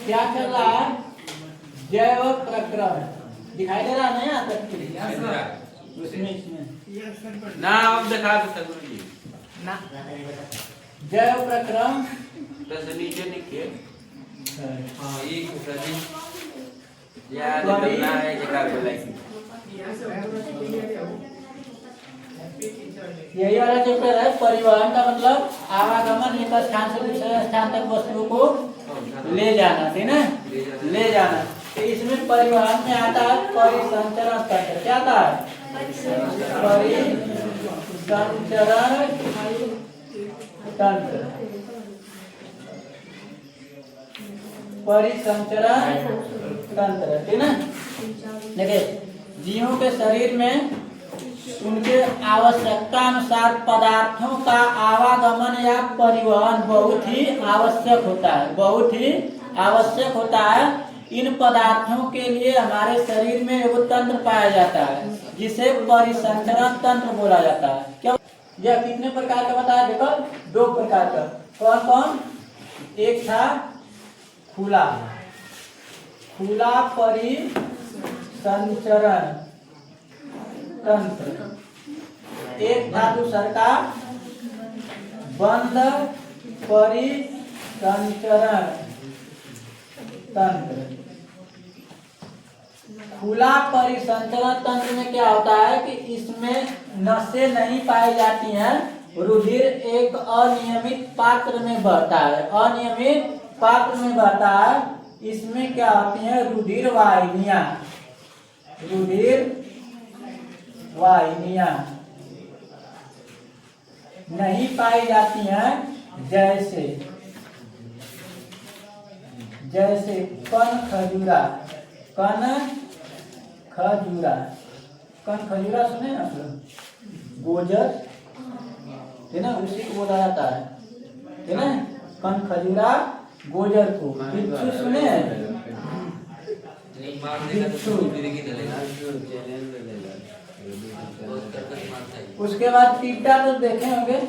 क्या चल रहा है? जैव प्रक्रम दिखाई दे रहा है ना यहाँ तक उसमें इसमें ना अब दिखा दो सर जी ना जैव प्रक्रम तो नीचे लिखिए हाँ ये सर यार परि- ना है जगह पे लाइक यही वाला चैप्टर है। परिवहन का मतलब आवागमन एक स्थान से दूसरे स्थान तक वस्तुओं को ले जाना, ठीक ना, ले जाना। तो इसमें परिवहन में आता है परिसंचरण तंत्र। क्या आता है? परिसंचरण तंत्र। परिसंचरण तंत्र, ठीक ना। देखिए जीवों के शरीर में उनके आवश्यकता अनुसार पदार्थों का आवागमन या परिवहन बहुत ही आवश्यक होता है, बहुत ही आवश्यक होता है। इन पदार्थों के लिए हमारे शरीर में एक तंत्र पाया जाता है जिसे परिसंचरण तंत्र बोला जाता है। क्या यह कितने प्रकार का बताया? देखो 2 प्रकार का। कौन कौन? एक था खुला परिसंचरण तंत्र, एक था दूसर का बंद परिसंचरण तंत्र। खुला परिसंचरण तंत्र में क्या होता है कि इसमें नसें नहीं पाई जाती हैं, रुधिर एक अनियमित पात्र में बहता है, अनियमित पात्र में बहता है। इसमें क्या होती है? रुधिर वाहिनियां, रुधिर वाहिनियां नहीं पाई जाती हैं, जैसे जैसे कण खजूरा, कण खजूरा, कण खजूरा सुने ना आप लोग? गोजर, है ना, उसी को बोला जाता है ना, कण खजूरा गोजर को। बिच्छू सुने? उसके बाद टीटा तो देखे होंगे,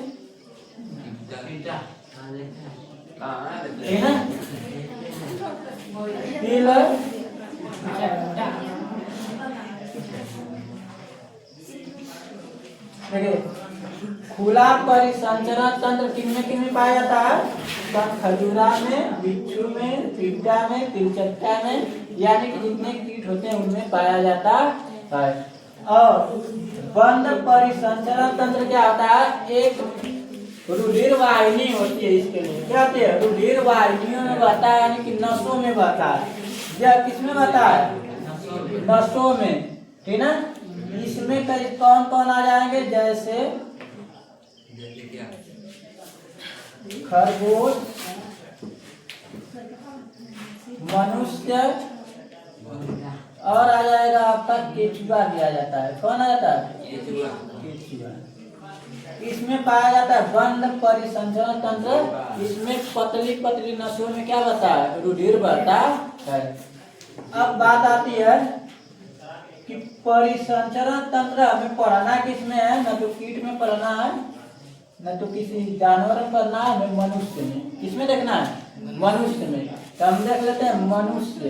है ना, हीलर, देखिए खुला परिसंचरण तंत्र किनमें पाया जाता है? खजूरा में, बिच्छू में, टीटा में, तिलचट्टा में, यानी कि जितने कीट होते हैं उनमें पाया जाता है। और बंद परिसंचरण तंत्र क्या होता है? एक रुधिर वाहिनी होती है इसके लिए। क्या होती है? रुधिर वाहिनियों में बहता है, यानी कि नसों में बहता है। यह किसमें बहता है? नसों में, ठीक ना। इसमें कौन कौन आ जाएंगे? जैसे खरगोश, मनुष्य, और आ जाएगा आपका केचुआ भी आ जाता है। कौन आ जाता है? केचुआ। इसमें पाया जाता है बंद परिसंचरण तंत्र। इसमें पतली पतली नसों में क्या बहता है? रुधिर बहता है। अब बात आती है कि परिसंचरण तंत्र हमें पढ़ना किसमें है? न तो कीट में पढ़ना है, न तो किसी जानवर में पढ़ना है, हमें मनुष्य में। किसमें देखना है? मनुष्य में। तो हम देख लेते हैं मनुष्य।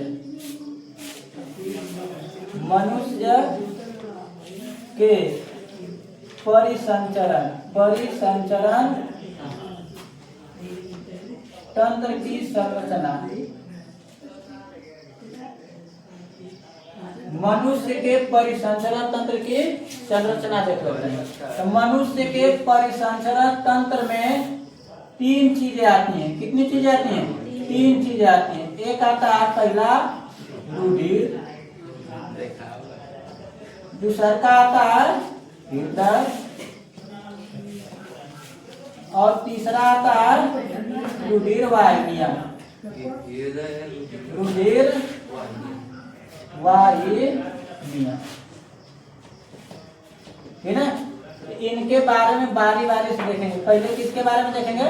मनुष्य के परिसंचरण तंत्र की संरचना। मनुष्य के परिसंचरण तंत्र की संरचना देख लेते हैं। तो मनुष्य के परिसंचरण तंत्र में 3 चीजें आती हैं। कितनी चीजें आती हैं? 3 चीजें आती हैं। एक आता है पहला रुधिर, दूसरा का आता है हृदय, और तीसरा आता है रुधिर वाहिनियां। रुधिर वाहिनियां, है ना। इनके बारे में बारी बारी से देखेंगे। पहले किसके बारे में देखेंगे?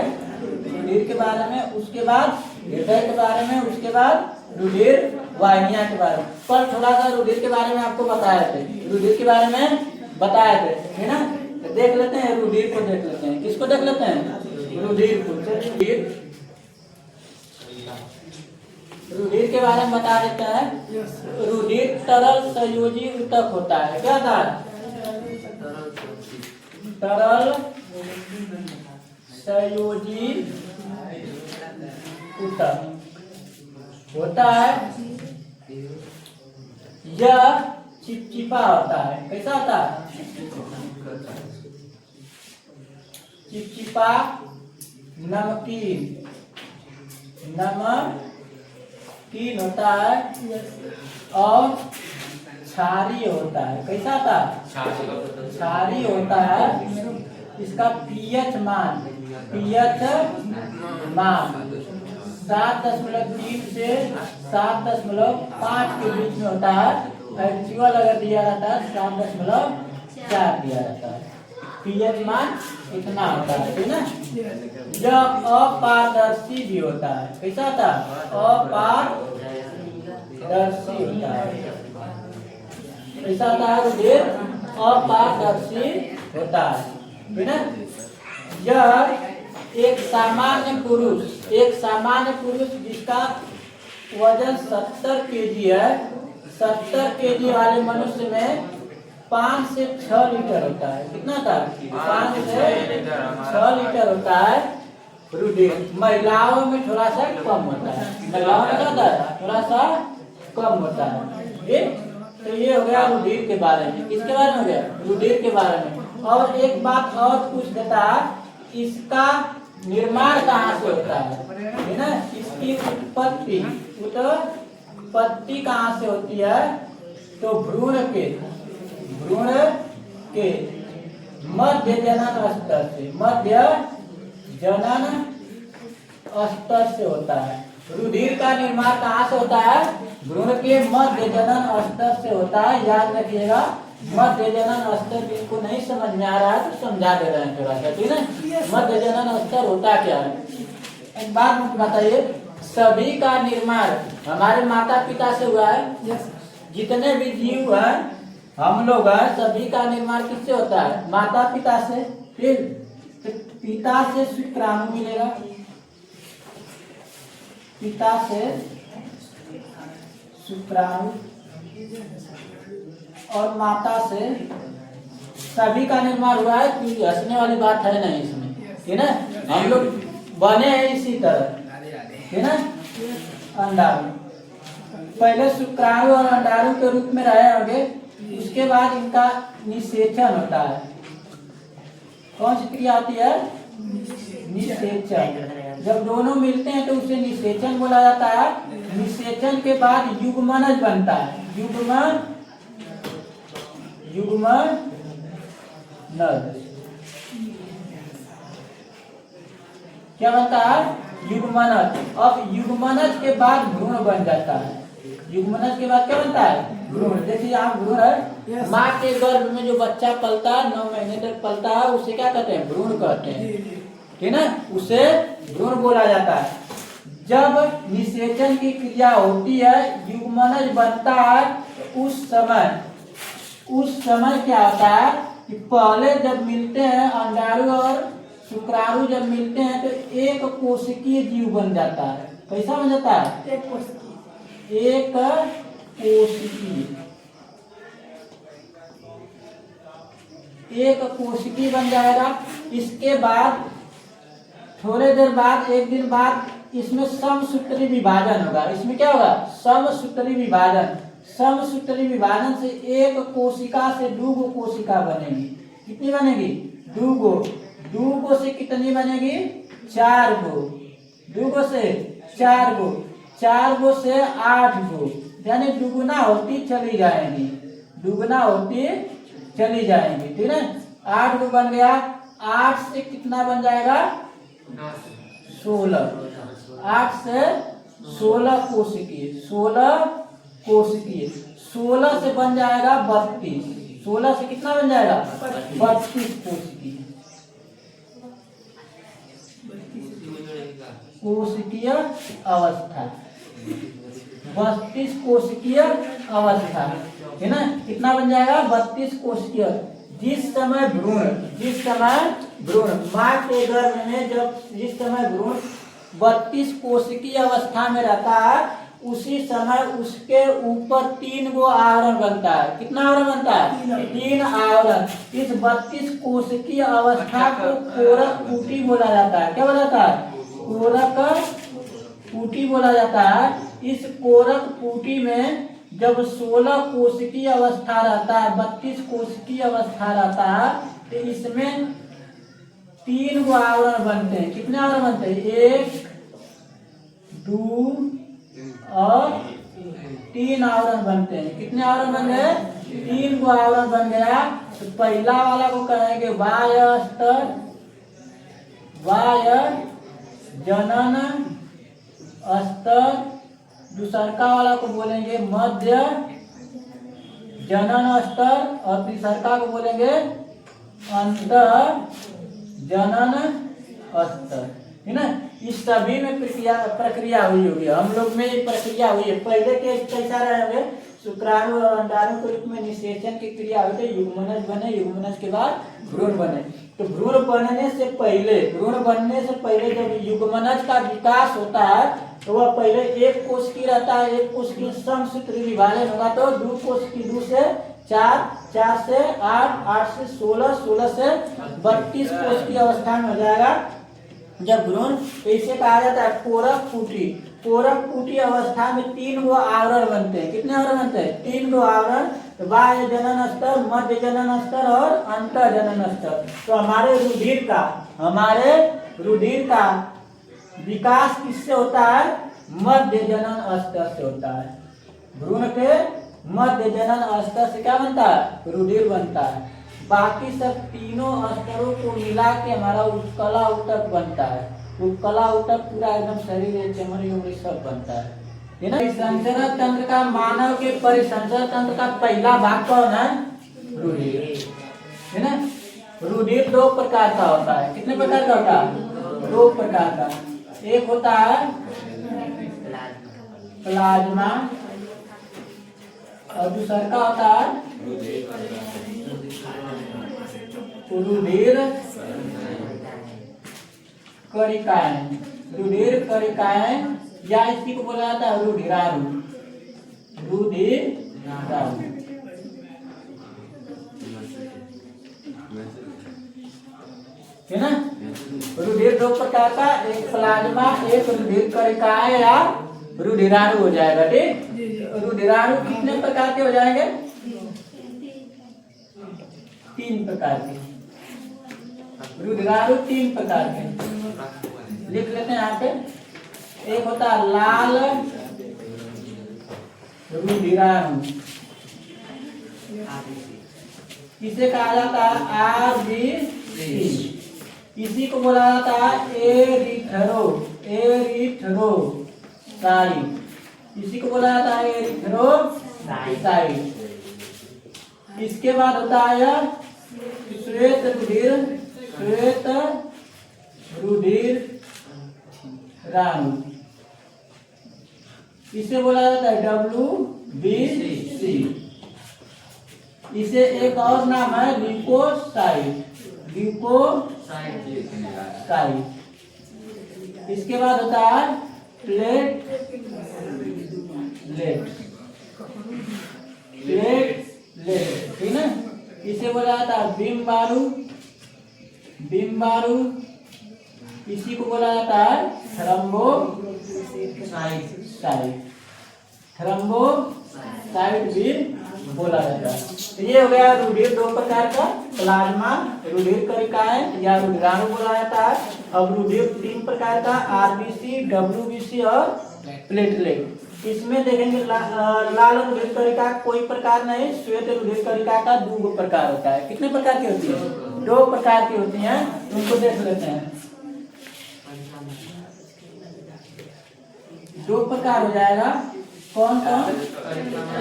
रुधिर के बारे में, उसके बाद हृदय के बारे में, उसके बाद रुधिर वाहिनियां के बारे में। कल थोड़ा सा रुधिर के बारे में आपको बताए थे, रुधिर के बारे में बताए थे, है ना। तो देख लेते हैं, रुधिर को देख लेते हैं। किसको देख लेते हैं? रुधिर को। रुधिर रुधिर के बारे में बता देते हैं। रुधिर तरल संयोजी ऊतक होता है। क्या था? तरल संयोजी ऊतक होता है। यह चिपचिपा होता है। कैसा होता है? चिपचिपा, नमकीन होता है और क्षारीय होता है। कैसा होता है? क्षारीय होता है। इसका पीएच मान 7.3 से 7.5 के बीच में होता है। एक्चुअल अगर दिया रहता है 7.4 दिया रहता है। पीएच मान इतना होता है, ठीक ना। यह अपारदर्शी भी होता है। कैसा होता है? अपारदर्शी होता है। कैसा होता है? रुधिर अपारदर्शी होता है, ठीक ना। यह एक सामान्य पुरुष जिसका वजन 70 केजी है, 70 केजी वाले मनुष्य में 5 से 6 लीटर होता है। कितना था? 5 से 6 लीटर होता है रुधिर। महिलाओं में थोड़ा सा कम होता है। महिलाओं में क्या होता है? थोड़ा सा कम होता है। ठीक, तो ये हो गया रुधिर के बारे में। किसके बारे में हो गया? रुधिर के बारे में। और एक बात और पूछ देता है, इसका निर्माण कहाँ से होता है ना। इसकी उत्पत्ति कहाँ से होती है? तो भ्रूण के मध्य जनन स्तर से होता है। रुधिर का निर्माण कहाँ से होता है? भ्रूण के मध्य जनन स्तर से होता है। याद रखिएगा, मध्य जनन स्तर जिनको नहीं समझ में आ रहा है तो समझा दे रहे हैं थोड़ा सा, ठीक है। मध्य जनन स्तर होता क्या है? एक बात मुझे बताइए, सभी का निर्माण हमारे माता पिता से हुआ है। जितने भी जीव हैं, हम लोग हैं, सभी का निर्माण किससे होता है? माता पिता से। फिर पिता से शुक्राणु मिलेगा, पिता से शुक्राणु, और माता से सभी का निर्माण हुआ है। कोई हंसने वाली बात है नहीं इसमें, ठीक है। हम लोग बने हैं इसी तरह, ठीक है। अंडाणु पहले शुक्राणु और अंडाणु के रूप में रहे होंगे, उसके बाद इनका निषेचन होता है। कौन सी क्रिया होती है? निषेचन। जब दोनों मिलते हैं तो उसे निषेचन बोला जाता है। निषेचन के बाद युग्मनज बनता है। युग्मनज। क्या बनता है? युग्मनज। अब युग्मनज के बाद भ्रूण बन जाता है। युग्मनज के बाद क्या बनता है? भ्रूण। जैसे यहाँ भ्रूण है, माँ के गर्भ में जो बच्चा पलता है, 9 महीने तक पलता है, उसे क्या कहते हैं? भ्रूण कहते हैं, ठीक है। उसे भ्रूण बोला जाता है। जब निषेचन की क्रिया होती है, युग्मनज बनता है, तो उस समय क्या होता है कि पहले जब मिलते हैं अंडाणु और शुक्राणु, जब मिलते हैं तो एक कोशिकीय जीव बन जाता है। कैसा बन जाता है? एक कोशिकीय बन जाएगा। इसके बाद थोड़े देर बाद, एक दिन बाद, इसमें समसूत्री विभाजन होगा। इसमें क्या होगा? समसूत्री विभाजन। समसूत्री विभाजन से एक कोशिका से 2 कोशिका बनेगी। कितनी बनेगी? 2 से कितनी बनेगी? 4 गो। 2 से 4 गो, 4 से 8 गो, यानी दुगुना होती चली जाएंगी, ठीक है। 8 गो बन गया। 8 से कितना बन जाएगा? 16। 8 से 16 कोशिकीय, 16 से बन जाएगा 32। 16 से कितना बन जाएगा? 32 कोशिकीय अवस्था। 32 कोशिकीय अवस्था, है ना। कितना बन जाएगा? 32 कोशिकीय। जिस समय भ्रूण माँ के गर्भ में, जिस समय भ्रूण 32 कोशिकीय अवस्था में रहता है, उसी समय उसके ऊपर 3 गो आवरण बनता है। कितना आवरण बनता है? 3 आवरण। इस 32 कोशिकीय अवस्था को कोरक पुटी बोला जाता है। क्या बोला जाता है? कोरक पुटी बोला जाता है। इस कोरक पुटी में जब 16 कोशिकीय अवस्था रहता है, 32 कोशिकीय अवस्था रहता है, तो इसमें 3 गो आवरण बनते हैं। कितने आवरण बनते हैं? 1, 2 और 3 आवरण बनते हैं। कितने आवरण बन गए? 3 गो आवरण बन गया। तो पहला वाला को कहेंगे बाह्य स्तर, बाह्य जनन स्तर। दूसरका वाला को बोलेंगे मध्य जनन स्तर और तीसरका को बोलेंगे अंतर जनन स्तर, है ना। इस सभी में प्रक्रिया हुई होगी। हम लोग में ये प्रक्रिया हुई है। पहले के कैसा रहे होंगे? शुक्राणु और अंडाणु के रूप में निषेचन की क्रिया हुई थी। युग्मनज बने, युग्मनज के बाद भ्रूण बने। तो भ्रूण बनने से पहले, भ्रूण बनने से पहले जब युग्मनज का विकास होता है तो वह पहले 1 कोश की रहता है। 1 कोश की समसूत्री विभाजन होगा तो 2 कोश की 2 से 4, 4 से 8, 8 से 16, 16 से 32 कोश की अवस्था में हो जाएगा जब भ्रूण। तो इसे कहा जाता है कोरक पुटी। कोरक पुटी अवस्था में 3 गो आवरण बनते हैं। कितने आवरण बनते हैं? 3 गो आवरण। तो बाह्य जनन स्तर, मध्य जनन स्तर और अंतर जनन स्तर। तो हमारे रुधिर का विकास किससे होता है? मध्य जनन स्तर से होता है। भ्रूण के मध्य जनन स्तर से क्या बनता है? रुधिर बनता है। बाकी सब तीनों स्तरों को मिला के हमारा उपकला ऊतक बनता है। उपकला ऊतक पूरा एकदम शरीर, चमड़ी उमड़ी सब बनता है ना। परिसंचरण तंत्र का, मानव के परिसंचरण तंत्र का पहला भाग कौन है? रुधिर, है ना। रुधिर 2 प्रकार का होता है। कितने प्रकार का होता है? 2 प्रकार का। एक होता है प्लाज्मा और दूसरा का होता है रुधिर कणिकाएं। रुधिर कणिकाएं या इसी को बोला जाता है रुधिराणु। रुधिराणु, है ना। रुधिर 2 प्रकार का, एक प्लाज्मा, एक रुधिर कणिकाएं या रुधिराणु हो जाएगा। ठीक। रुधिराणु कितने प्रकार के हो जाएंगे? 3 प्रकार के। रुधिराणु 3 प्रकार के लिख लेते हैं यहाँ पे। एक होता है लाल रुधिराणु, इसे कहा जाता है RBC। इसी को बोला जाता है एरिथ्रोसाइट। इसी को बोला जाता है एरिथ्रोसाइट। इसके बाद होता है श्वेत रुधिर राणु, इसे बोला जाता है WBC। इसे एक और नाम है ल्यूकोसाइट। इसके बाद होता है प्लेटलेट। ठीक है। इसे बोला जाता है बिम्बाणु। इसी को बोला जाता है थ्रोम्बोसाइट भी बोला जाता है। तो ये हो गया रुधिर 2 प्रकार का। प्लाज्मा, रुधिर कणिकाएं या रुधिराणु बोला जाता है। अब रुधिर 3 प्रकार का, RBC, WBC और प्लेटलेट। इसमें देखेंगे लाल रुधिर कणिका कोई प्रकार नहीं, श्वेत रुधिर कणिका का 2 प्रकार होता है। कितने प्रकार की होती है? 2 प्रकार की होती हैं। उनको देख लेते हैं। 2 प्रकार हो जाएगा। कौन कौन?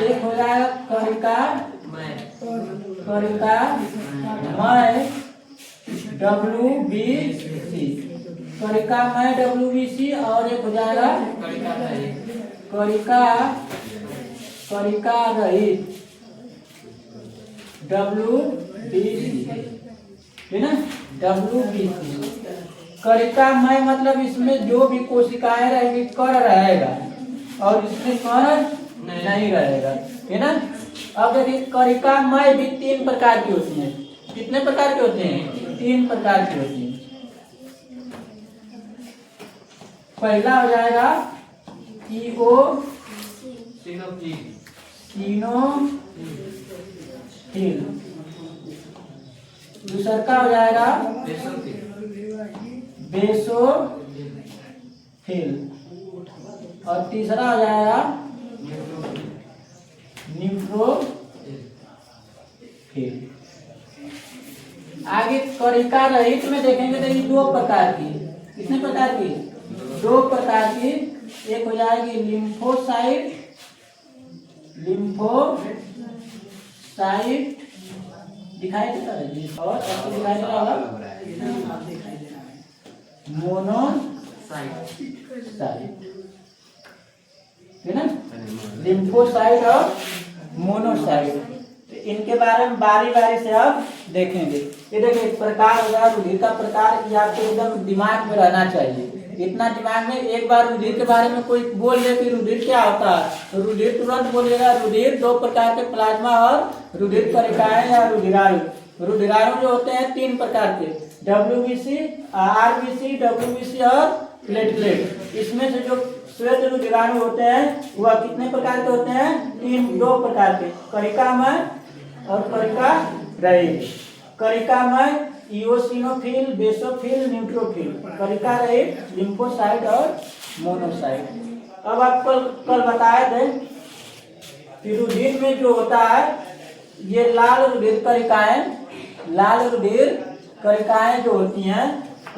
एक हो जाएगा कणिका WBC, कणिकामय WBC। और एक हो जाएगा कणिका रहित WBC, है ना। WBC कणिकामय मतलब इसमें जो भी कोशिकाएं रहेंगी, कण रहेगा, और इसमें कण नहीं रहेगा, है ना। अब देखिए करिकामय भी 3 प्रकार की होती हैं। कितने प्रकार के होते हैं? 3 प्रकार की होती हैं। पहला हो जाएगा इओसिनोफिल, दूसरा का हो जाएगा बेसोफिल, और तीसरा हो जाएगा न्यूट्रोफिल। आगे करिका रहित में देखेंगे तो ये 2 प्रकार की। कितने प्रकार की? 2 प्रकार की। एक हो जाएगी लिम्फोसाइट दिखाई देता है जी, और आपको दिखाई दे रहा होगा मोनोसाइट, है ना। लिम्फोसाइट और मोनोसाइट, तो इनके बारे में बारी बारी से अब देखेंगे। ये देखिए प्रकार होगा रुधिर का प्रकार, ये आपको एकदम दिमाग में रहना चाहिए। इतना दिमाग में, एक बार रुधिर के बारे में कोई बोल दे कि रुधिर क्या होता है तो रुधिर तुरंत बोलेगा। रुधिर 2 प्रकार के, प्लाज्मा और रुधिर करिकाएं या रुधिराणु। रुधिराणु जो होते हैं 3 प्रकार के, WBC, RBC, WBC और प्लेटलेट। इसमें से जो श्वेत रुधिराणु होते हैं वह कितने प्रकार के होते हैं? 2 प्रकार के, करिकामय और करिका रहित। करिकामय इओसिनोफिल, बेसोफिल, न्यूट्रोफिल। करिका रहित लिम्फोसाइट और मोनोसाइट। अब आप कल बताए थे कि रुधिर में जो होता है ये लाल रुधिर करिकाएं जो होती हैं,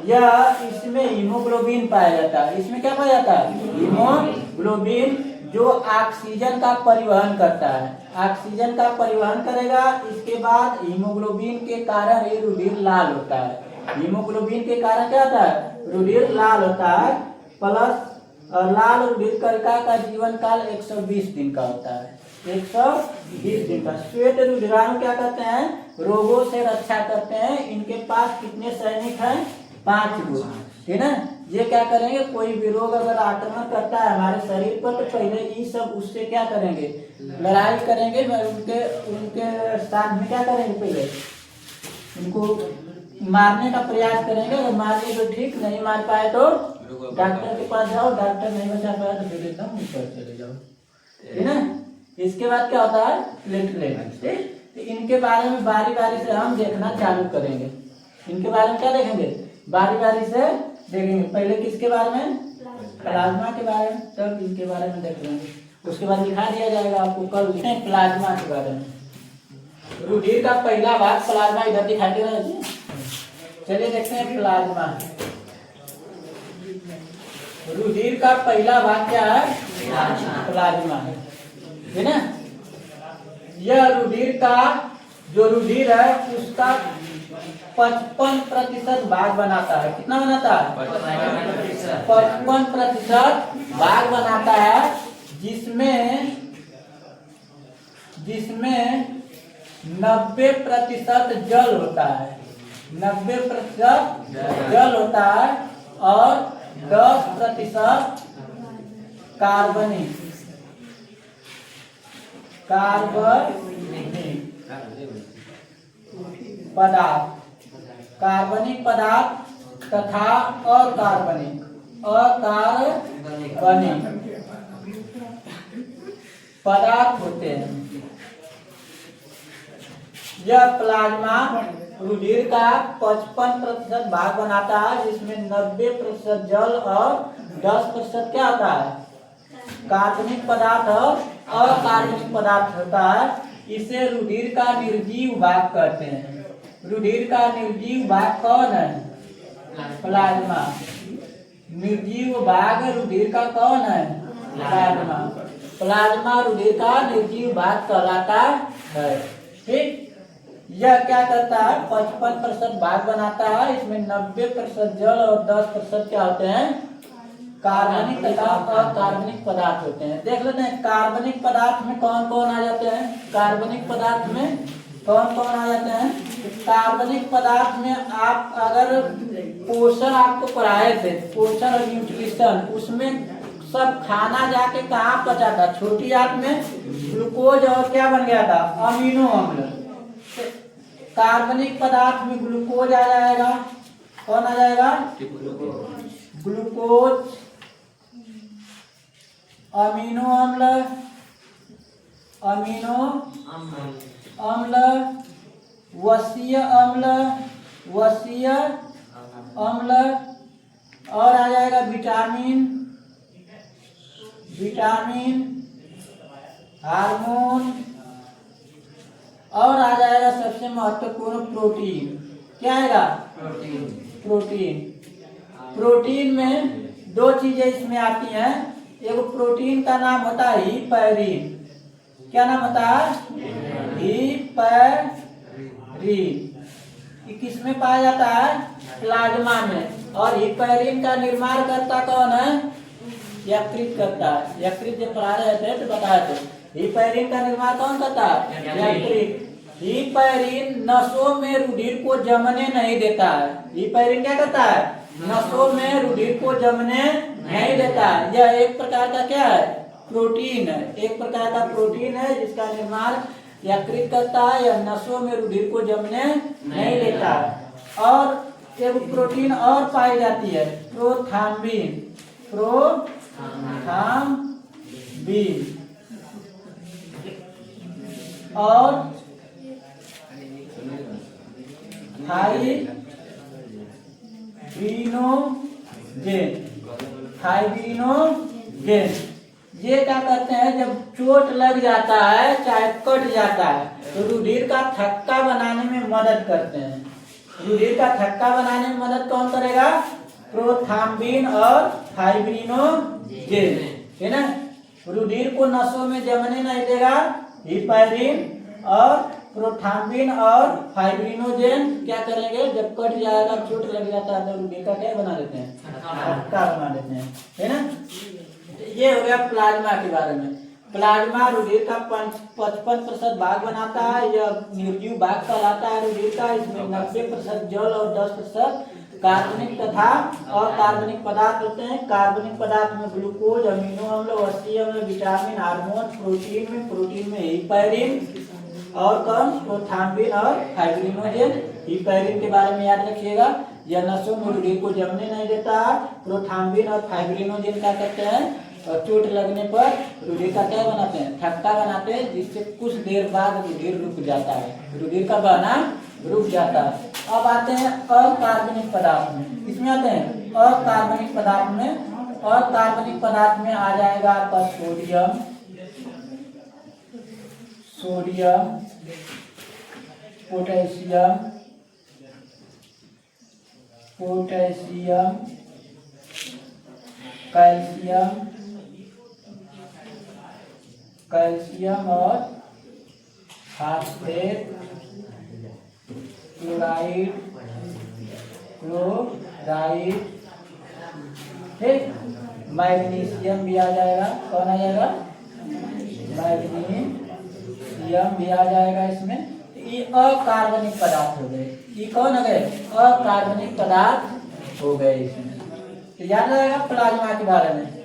यह इसमें हीमोग्लोबिन पाया जाता है। इसमें क्या पाया जाता है? हीमोग्लोबिन, जो ऑक्सीजन का परिवहन करता है। ऑक्सीजन का परिवहन करेगा, इसके बाद हीमोग्लोबिन के कारण ये रुधिर लाल होता है। हीमोग्लोबिन के कारण क्या होता है? रुधिर लाल होता है। प्लस लाल रुधिर करिका का जीवन काल 120 दिन का होता है, 120 दिन का। श्वेत रुधिराणु क्या करते हैं? रोगों से रक्षा करते हैं। इनके पास कितने सैनिक हैं? 5 गो, है ना। ये क्या करेंगे? कोई भी रोग अगर आक्रमण करता है हमारे शरीर पर तो पहले ये सब उससे क्या करेंगे? लड़ाई करेंगे। उनके साथ में क्या करेंगे? पहले उनको मारने का प्रयास करेंगे। अगर मारने को ठीक नहीं मार पाए तो डॉक्टर के पास जाओ, डॉक्टर नहीं बचा पाया तो फिर एकदम ऊपर चले जाओ, है ना। इसके बाद क्या होता है? प्लेटलेट। तो इनके बारे में बारी बारी से हम देखना चालू करेंगे। इनके बारे में क्या देखेंगे? बारी बारी से देखेंगे। पहले किसके बारे में? प्लाज्मा के बारे में, तब इनके बारे में देख लेंगे। उसके बाद दिखा दिया जाएगा आपको कल प्लाज्मा के बारे में। रुधिर का पहला भाग प्लाज्मा इधर दिखाई दे रहा है जी। चलिए देखते हैं प्लाज्मा। रुधिर का पहला भाग क्या है? प्लाज्मा है ना। यह रुधिर का जो रुधिर है उसका 55% भाग बनाता है। कितना बनाता है? 55% भाग बनाता है, जिसमें 90% जल होता है। 90% जल होता है और 10% कार्बनिक पदार्थ, कार्बनिक पदार्थ तथा अकार्बनिक पदार्थ होते हैं। यह प्लाज्मा रुधिर का 55% भाग बनाता है, जिसमें 90% जल और 10% क्या होता है? कार्बनिक पदार्थ और अकार्बनिक पदार्थ होता है। इसे रुधिर का निर्जीव भाग कहते हैं। रुधिर का निर्जीव भाग कौन है? प्लाज्मा। निर्जीव भाग रुधिर का कौन है? प्लाज्मा। प्लाज्मा रुधिर का निर्जीव भाग कहलाता है। ठीक, यह क्या करता है? 55% भाग बनाता है। इसमें 90% जल और 10% क्या होते हैं? कार्बनिक तथा अकार्बनिक पदार्थ होते हैं। देख लेते हैं कार्बनिक पदार्थ में कौन कौन आ जाते हैं। कार्बनिक पदार्थ में कौन कौन आ जाते हैं? कार्बनिक पदार्थ में आप अगर पोषण आपको पढ़ाए थे, पोषण और न्यूट्रिशन, उसमें सब खाना जाके कहाँ पचाता, छोटी आंत में ग्लूकोज और क्या बन गया था, अमीनो अम्ल। कार्बनिक पदार्थ में ग्लूकोज आ जाएगा, कौन आ जाएगा, ग्लूकोज, अमीनो अम्ल, अमीनो अम्ल, वसीय अम्ल, वसीय अम्ल, और आ जाएगा विटामिन, विटामिन, हार्मोन, और आ जाएगा सबसे महत्वपूर्ण प्रोटीन। क्या आएगा, प्रोटीन। प्रोटीन में दो चीजें इसमें आती हैं, एक प्रोटीन का नाम होता है हिपैरिन। क्या नाम होता है, हिपैरिन। ये किसमें पाया जाता है, प्लाज्मा में। और हिपैरिन का निर्माण करता कौन है, यकृत करता है। यकृत जब पढ़ा रहे थे तो बताया थे, हिपैरिन का निर्माण कौन करता है, यकृत। हिपैरिन नसों में रुधिर को जमने नहीं देता है। हिपैरिन क्या करता है, नसों में रुधिर को जमने नहीं देता है। यह एक प्रकार का क्या है, प्रोटीन है, एक प्रकार का प्रोटीन है जिसका निर्माण यकृत करता है। यह नसों में रुधिर को जमने नहीं देता है। और एक प्रोटीन और पाई जाती है, प्रोथाम्बिन, प्रोथाम्बिन, और थाइब्रिनोजेन, थाइब्रिनोजेन। ये क्या करते हैं, जब चोट लग जाता है चाहे कट जाता है तो रुधिर का थक्का बनाने में मदद करते हैं। रुधिर का थक्का बनाने में मदद कौन करेगा, प्रोथाम्बिन और फाइब्रिनोजेन, है ना। रुधिर को नसों में जमने नहीं देगा हिपैरिन और प्रोथाम्बिन और फाइब्रिनोजेन। क्या करेंगे, जब कट जाएगा चोट लग जाता है तो रुधिर का क्या बना देते हैं, थक्का बना देते हैं, है ना। ये हो गया प्लाज्मा के बारे में। प्लाज्मा रुधिर का 55% भाग बनाता है। यह निर्जीव भाग कहलाता है रुधिर का। इसमें 90% जल और 10% कार्बनिक तथा अकार्बनिक पदार्थ होते हैं। कार्बनिक पदार्थ में ग्लूकोज, अमीनो अम्ल, वसीय अम्ल, विटामिन, हार्मोन। प्रोटीन में हिपैरिन और कौन, प्रोथाम्बिन और फाइब्रिनोजेन। हिपैरिन के बारे में याद रखिएगा, यह नसों में रुधिर को जमने नहीं देता। प्रोथाम्बिन और फाइब्रिनोजेन क्या करते हैं, और चोट लगने पर रुधिर का क्या बनाते हैं, थक्का बनाते हैं, जिससे कुछ देर बाद रुधिर रुक जाता है, रुधिर का बहना रुक जाता है। अब आते हैं अकार्बनिक पदार्थ में। इसमें आते हैं अकार्बनिक पदार्थ में। अकार्बनिक पदार्थ में आ जाएगा आपका sodium, sodium, potassium, potassium, calcium, calcium और फास्फेट, क्लोराइड, क्लोराइड, ठीक। मैग्नीशियम भी आ जाएगा, कौन आ जाएगा, मैग्नीशियम भी आ जाएगा इसमें। ये अकार्बनिक पदार्थ हो गए। ये कौन हो गए, अकार्बनिक पदार्थ हो गए इसमें। तो याद रहेगा प्लाज्मा के बारे में।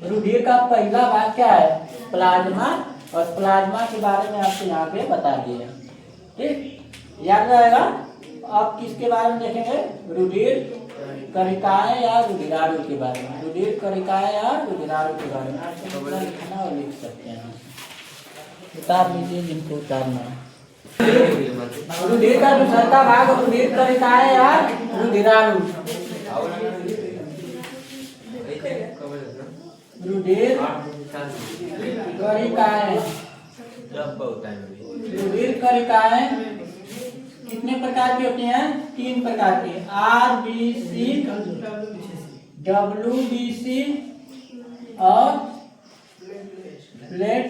रुधिर का पहला भाग क्या है, प्लाज्मा, और प्लाज्मा के बारे में आपको यहाँ पे बता दिया, ठीक, याद रहेगा। अब किसके बारे में देखेंगे, रुधिर करिकाएं या रुधिराणु के बारे में। रुधिर करिकाएं या रुधिराणु के बारे में आपको लिखना और लिख सकते हैं, उतार लीजिए जिनको उतारना है। रुधिर का दूसरा भाग रुधिर करिकाएं या रुधिराणु। रुधिर करिकाएं, रुधिर करिकाएं कितने प्रकार की होती हैं, 3 प्रकार की, RBC, WBC और प्लेट।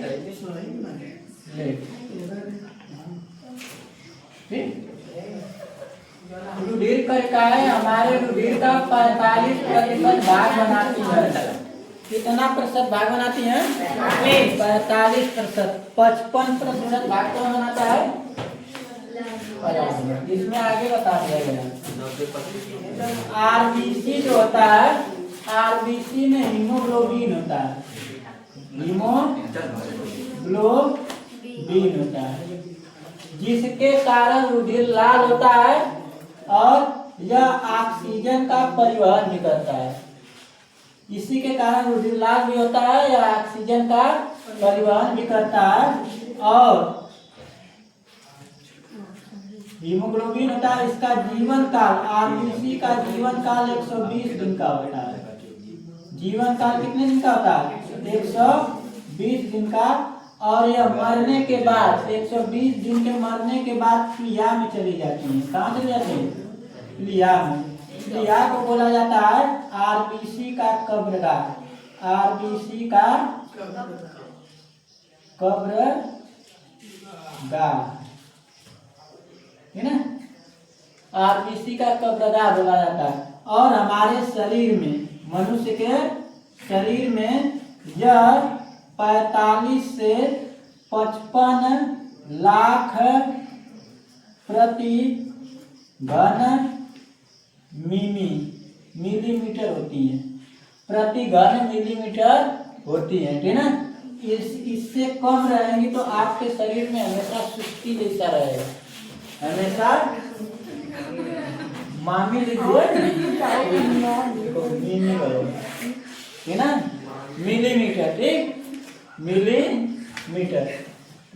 रुधिर करिकाएं हमारे रुधिर का 45% भाग बनाती है। कितना प्रतिशत भाग बनाती हैं, 45%। 55% भाग कौन बनाता है, जिसमें आगे बता दिया गया। RBC जो होता है आरबीसी में हीमोग्लोबिन होता है, हीमोग्लोबिन होता है, जिसके कारण रुधिर लाल होता है और यह ऑक्सीजन का परिवहन भी करता है। इसी के कारण रुधिर लाल भी होता है, यह ऑक्सीजन का परिवहन भी करता है। और हीमोग्लोबिन होता है, इसका जीवन काल, आरबीसी का जीवन काल 120 दिन का होता है। जीवन काल कितने दिन का होता है? 120 दिन का। और यह मरने के बाद 120 दिन के मरने के बाद प्लीहा में चली जाती है। कहाँ चली जाती है? प्लीहा में। प्लीहा को बोला जाता है आरबीसी का कब्रगाह, आरबीसी का कब्रगाह, है ना, आरबीसी का कब्रगाह बोला जाता है। और हमारे शरीर में, मनुष्य के शरीर में यह 45 से 55 लाख प्रति घन मिलीमीटर होती है, प्रति घन मिलीमीटर होती है, ठीक है ना। इससे कम रहेंगी तो आपके शरीर में हमेशा सुस्ती जैसा रहेगा, हमेशा मामी लिखिए, है ना, मिलीमीटर, ठीक, मिलीमीटर।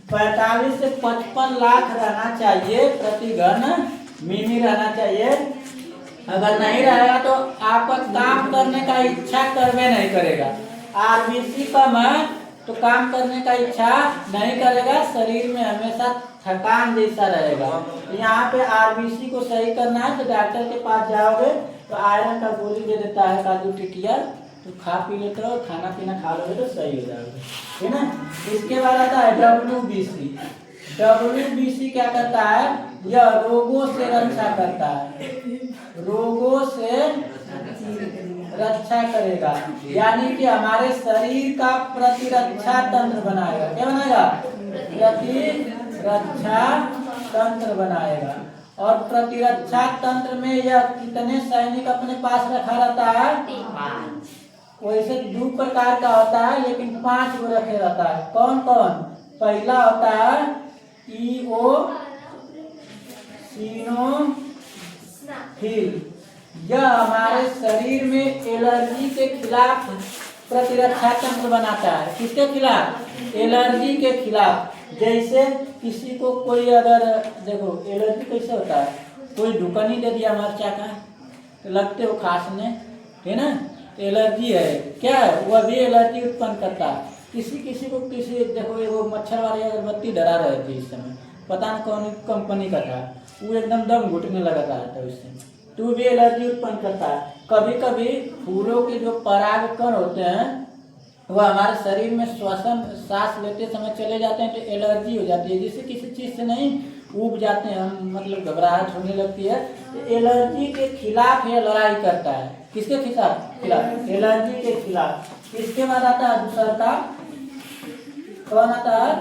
45 से 55 लाख रहना चाहिए, प्रति घन मिली रहना चाहिए। अगर नहीं रहेगा तो आपका काम करने का इच्छा करवे नहीं करेगा। आरबीसी कम है तो काम करने का इच्छा नहीं करेगा, शरीर में हमेशा थकान जैसा रहेगा। यहाँ पे आरबीसी को सही करना है तो डॉक्टर के पास जाओगे तो आयरन का गोली दे देता है, काजू टिकिया, तो खा पी लेते हो, खाना पीना खा लोगे तो सही हो जाओगे, है ना। इसके बाद आता है WBC। WBC क्या करता है? यह रोगों से रक्षा करता है, रोगों से रक्षा करेगा, यानी कि हमारे शरीर का प्रतिरक्षा तंत्र बनाएगा। क्या बनाएगा? प्रतिरक्षा तंत्र बनाएगा। और प्रतिरक्षा तंत्र में यह कितने सैनिक अपने पास रखा रहता है? 5। वैसे 2 प्रकार का होता है लेकिन 5 को रखे रहता है। कौन कौन? पहला होता है इओसिनोफिल, यह हमारे शरीर में एलर्जी के खिलाफ प्रतिरक्षा तंत्र बनाता है। किसके खिलाफ? एलर्जी के खिलाफ। जैसे किसी को कोई अगर, देखो एलर्जी कैसे होता है, कोई ढुकनी दे दिया मिर्चा का तो लगते हो खांसने, है ना, एलर्जी है। क्या है? वह भी एलर्जी उत्पन्न करता है। किसी को किसी, देखो वो मच्छर वाली अगरबत्ती डरा रहे थे इस समय, पता न कौन कंपनी का था, वो एकदम दम घुटने लगा रहा था उससे, तो भी एलर्जी उत्पन्न करता है। कभी कभी फूलों के जो पराग कण होते हैं वह हमारे शरीर में श्वसन, सांस लेते समय चले जाते हैं तो एलर्जी हो जाती है, जिससे किसी चीज़ से नहीं ऊब जाते हैं हम, मतलब घबराहट होने लगती है। तो एलर्जी के खिलाफ यह लड़ाई करता है। किसके खिलाफ? एलर्जी के खिलाफ। इसके बाद आता है दूसरा का, कौन आता है?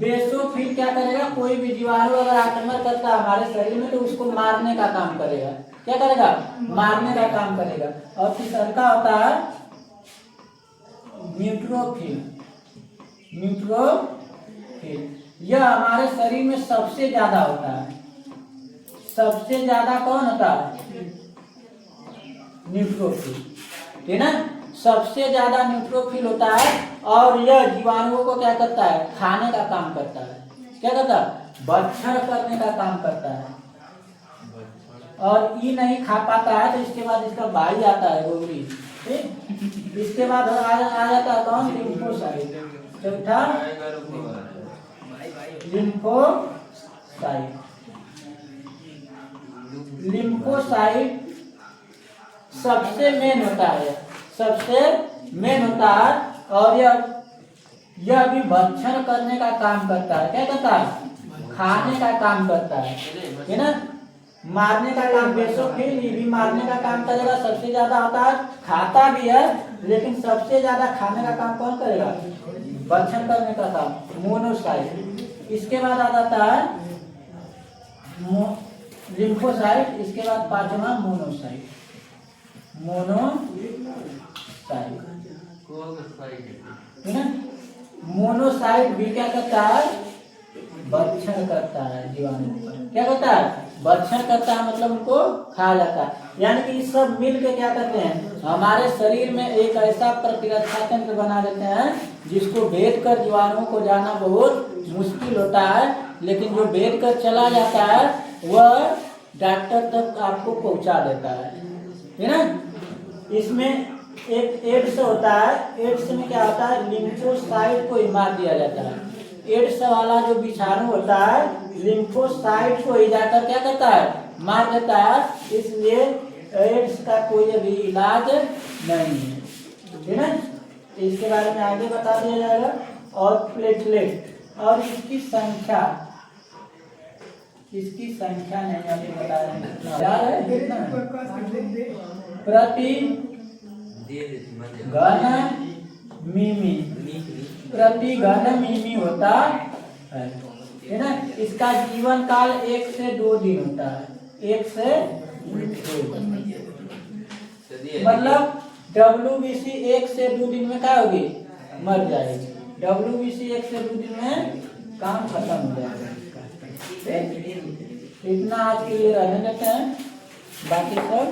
बेसोफिल क्या करेगा? कोई भी जीवाणु अगर आक्रमण करता है हमारे शरीर में तो उसको मारने का काम करेगा। क्या करेगा? मारने का काम करेगा। और तीसरा होता है न्यूट्रोफिल। यह हमारे शरीर में सबसे ज्यादा होता है। सबसे ज्यादा कौन होता है? न्यूट्रोफिल, है ना, सबसे ज्यादा न्यूट्रोफिल होता है। और यह जीवाणुओं को क्या करता है? खाने का काम करता है। क्या करता है? भक्षण करने का काम करता है। और ये नहीं खा पाता है तो इसके बाद इसका भाई आता है गोबरी, ठीक। इसके बाद आ जाता है कौन? लिम्फोसाइट। चौथा लिम्फोसाइट। लिम्फोसाइट सबसे मेन होता है, सबसे मेन होता है। और यह भी भक्षण करने का काम करता है। क्या करता है? खाने का काम करता है ना, मारने का काम। बेसोफिल भी मारने का काम करेगा, सबसे ज्यादा होता है, खाता भी है लेकिन सबसे ज्यादा खाने का काम कौन करेगा? भक्षण करने का काम, मोनोसाइट। इसके बाद आ जाता है लिम्फोसाइट, इसके बाद पांचवा मोनोसाइट। मोनोसाइट, है ना। मोनोसाइट भी क्या करता है, भक्षण करता है जीवाणु पर। क्या करता है, भक्षण करता है, मतलब उनको खा जाता है। यानी कि सब मिल के क्या करते हैं, हमारे शरीर में एक ऐसा प्रतिरक्षा तंत्र बना देते हैं जिसको भेद कर जीवाणुओं को जाना बहुत मुश्किल होता है, लेकिन जो भेद कर चला जाता है वह डॉक्टर तक आपको पहुंचा देता है ना। इसमें एक एड्स होता है, एड्स में क्या होता है, लिम्फोसाइट को ही मार दिया जाता है। एड्स वाला जो विषाणु होता है लिम्फोसाइट को ही जाकर क्या करता है, मार देता है। इसलिए एड्स का कोई अभी इलाज नहीं है ना। इसके बारे में आगे बता दिया जाएगा। और प्लेटलेट और इसकी संख्या नहीं अभी बता रहे प्रति घन मिमी, प्रति घन मिमी होता है ना। इसका जीवन काल 1 से 2 दिन होता है, 1 से 2 दिन। मतलब WBC 1 से 2 दिन में क्या होगी, मर जाएगी। WBC 1 से 2 दिन में काम खत्म हो जाएगा। इतना आज के लिए रहने देते हैं, बाकी सब